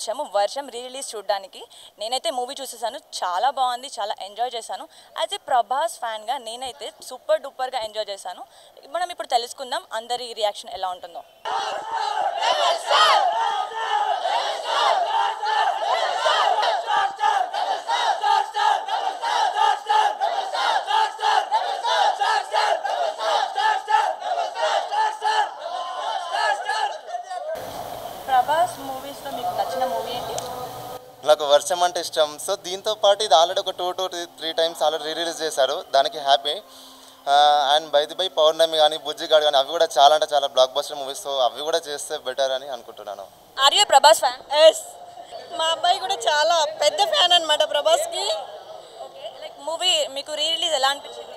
వచ్చాము వర్షం రిలీజ్ చూడడానికి. నేనైతే మూవీ చూసేసాను, చాలా బాగుంది, చాలా ఎంజాయ్ చేశాను. యాజ్ ఏ ప్రభాస్ ఫ్యాన్గా నేనైతే సూపర్ డూపర్గా ఎంజాయ్ చేశాను. మనం ఇప్పుడు తెలుసుకుందాం అందరి రియాక్షన్ ఎలా ఉంటుందో. ప్రభాస్ మూవీస్లో మీకు నచ్చిన మూవీ ఏంటి? నాకు వర్షం అంటే ఇష్టం. సో దీంతో పాటు ఇది ఆల్రెడీ ఒక 2 to 3 times ఆల్రెడీ రిలీజ్ చేశారు, దానికి హ్యాపీ. అండ్ బై పౌర్ణమి కానీ బుజ్జిగాడు కానీ అవి కూడా చాలా అంటే చాలా బ్లాక్ బస్టర్ మూవీస్. సో అవి కూడా చేస్తే బెటర్ అని అనుకుంటున్నాను. Are you Prabhas fan? Yes, మా అబ్బాయి కూడా చాలా పెద్ద ఫ్యాన్ అనమాట ప్రభాస్కి. లైక్ మూవీ మీకు రిలీజ్ ఎలా అనిపించింది?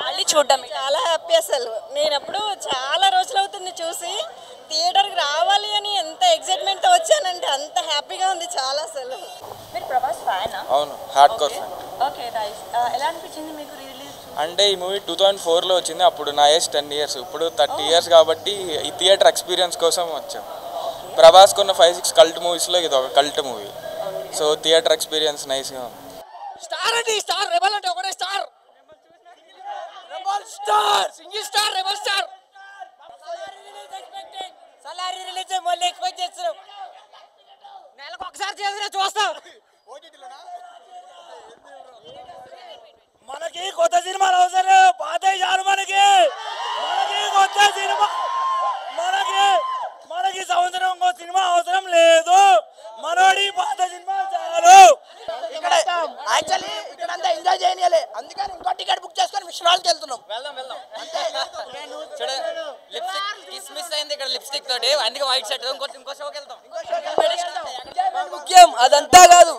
మళ్ళీ చూడడం చాలా హ్యాపీ. అసలు నేను అప్పుడు చాలా రోజులు అవుతుంది చూసి, థియేటర్కి రావాలి అని ఎంత ఎక్సైట్మెంట్తో వచ్చానంటే అంత హ్యాపీగా ఉంది చాలా. అసలు మీరు ప్రభాస్ ఫ్యానా? అవును, hard core fan. Okay nice. ఎలా అనిపించింది మీకు రిలీజ్? అంటే ఈ మూవీ 2004లో వచ్చింది, అప్పుడు నా ఏజ్ 10 years, ఇప్పుడు 30 years కాబట్టి ఈ థియేటర్ ఎక్స్పీరియన్స్ కోసం వచ్చాం. ప్రభాస్ కొన్న 5-6 కల్ట్ మూవీస్లో ఇది ఒక cult movie. So theatre experience నైస్గా ఉంది. స్టార్ అంటే స్టార్, రెబల్ అంటే ఒకటే star, rebel star, single star, rebel star. సలారీ రిలీజ్ మళ్ళీ ఎక్స్పెక్ట్ చేస్తున్నాం, నెలకు ఒకసారి చేసినా చూస్తాం. మనకి కొత్త సినిమాలు అవసరం, పాత చాలు. మనకి కొత్త సినిమా, మనకి సంవత్సరం ఇంకో సినిమా అవసరం లేదు. మనోడి పాత సినిమా చాలు. ఇక్కడ యాక్చువల్లీ ఇక్కడంతా ఎంజాయ్ చేయనియాలి, అందుకని ఇంకో టికెట్ బుక్ చేసుకొని విశ్రాంతికి వెళ్తున్నాం. వెళ్దాం చూడే, లిప్స్టిక్ మిస్ అయింది ఇక్కడ లిప్స్టిక్ తోటి, అందుకే వైట్ షర్ట్ ఇంకో షోకి వెళ్తాం. ముఖ్యం అదంతా కాదు,